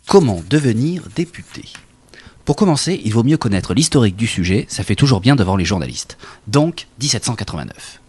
Comment devenir député? Pour commencer, il vaut mieux connaître l'historique du sujet, ça fait toujours bien devant les journalistes. Donc, 1789.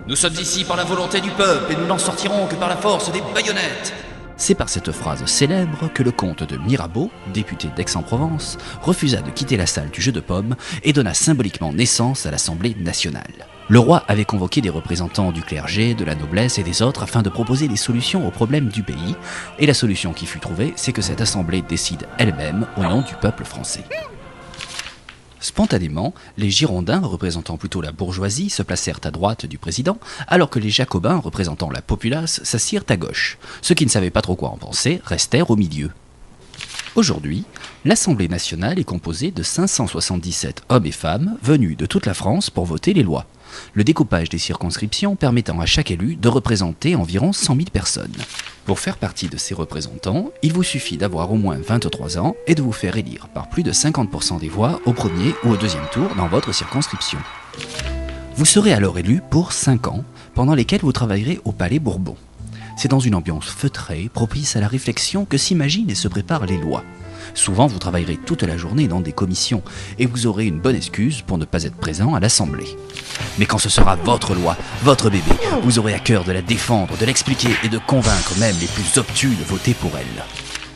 Nous sommes ici par la volonté du peuple et nous n'en sortirons que par la force des baïonnettes. C'est par cette phrase célèbre que le comte de Mirabeau, député d'Aix-en-Provence, refusa de quitter la salle du jeu de pommes et donna symboliquement naissance à l'Assemblée nationale. Le roi avait convoqué des représentants du clergé, de la noblesse et des autres afin de proposer des solutions aux problèmes du pays, et la solution qui fut trouvée, c'est que cette assemblée décide elle-même au nom du peuple français. Spontanément, les Girondins, représentant plutôt la bourgeoisie, se placèrent à droite du président, alors que les Jacobins, représentant la populace, s'assirent à gauche. Ceux qui ne savaient pas trop quoi en penser restèrent au milieu. Aujourd'hui, l'Assemblée nationale est composée de 577 hommes et femmes venus de toute la France pour voter les lois. Le découpage des circonscriptions permettant à chaque élu de représenter environ 100 000 personnes. Pour faire partie de ces représentants, il vous suffit d'avoir au moins 23 ans et de vous faire élire par plus de 50% des voix au premier ou au deuxième tour dans votre circonscription. Vous serez alors élu pour 5 ans, pendant lesquels vous travaillerez au Palais Bourbon. C'est dans une ambiance feutrée, propice à la réflexion, que s'imaginent et se préparent les lois. Souvent, vous travaillerez toute la journée dans des commissions et vous aurez une bonne excuse pour ne pas être présent à l'Assemblée. Mais quand ce sera votre loi, votre bébé, vous aurez à cœur de la défendre, de l'expliquer et de convaincre même les plus obtus de voter pour elle.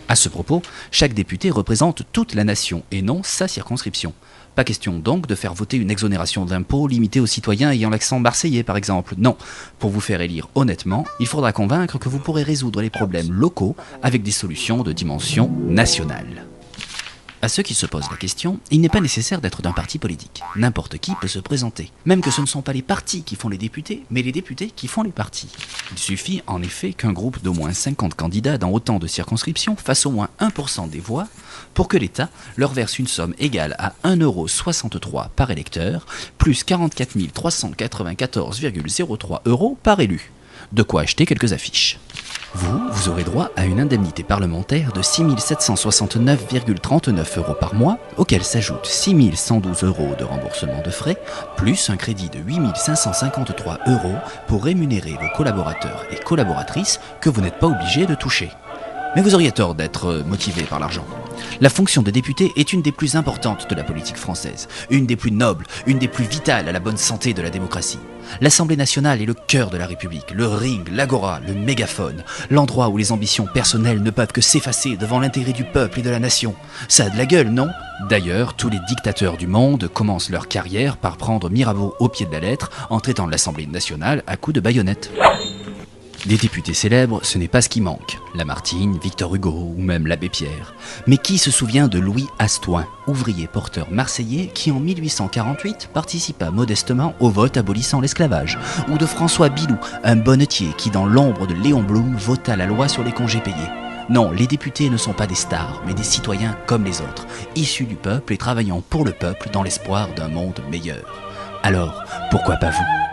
À ce propos, chaque député représente toute la nation et non sa circonscription. Pas question donc de faire voter une exonération d'impôts limitée aux citoyens ayant l'accent marseillais par exemple. Non, pour vous faire élire honnêtement, il faudra convaincre que vous pourrez résoudre les problèmes locaux avec des solutions de dimension nationale. À ceux qui se posent la question, il n'est pas nécessaire d'être d'un parti politique. N'importe qui peut se présenter. Même que ce ne sont pas les partis qui font les députés, mais les députés qui font les partis. Il suffit en effet qu'un groupe d'au moins 50 candidats dans autant de circonscriptions fasse au moins 1% des voix pour que l'État leur verse une somme égale à 1,63 € par électeur, plus 44 394,03 € par élu. De quoi acheter quelques affiches. Vous aurez droit à une indemnité parlementaire de 6 769,39 € par mois, auquel s'ajoutent 6 112 € de remboursement de frais, plus un crédit de 8 553 € pour rémunérer vos collaborateurs et collaboratrices que vous n'êtes pas obligé de toucher. Mais vous auriez tort d'être motivé par l'argent. La fonction de député est une des plus importantes de la politique française, une des plus nobles, une des plus vitales à la bonne santé de la démocratie. L'Assemblée nationale est le cœur de la République, le ring, l'agora, le mégaphone, l'endroit où les ambitions personnelles ne peuvent que s'effacer devant l'intérêt du peuple et de la nation. Ça a de la gueule, non? D'ailleurs, tous les dictateurs du monde commencent leur carrière par prendre Mirabeau au pied de la lettre en traitant l'Assemblée nationale à coups de baïonnette. Des députés célèbres, ce n'est pas ce qui manque. Lamartine, Victor Hugo ou même l'abbé Pierre. Mais qui se souvient de Louis Astoin, ouvrier porteur marseillais qui en 1848 participa modestement au vote abolissant l'esclavage, ou de François Billoux, un bonnetier qui dans l'ombre de Léon Blum vota la loi sur les congés payés. Non, les députés ne sont pas des stars, mais des citoyens comme les autres, issus du peuple et travaillant pour le peuple dans l'espoir d'un monde meilleur. Alors, pourquoi pas vous ?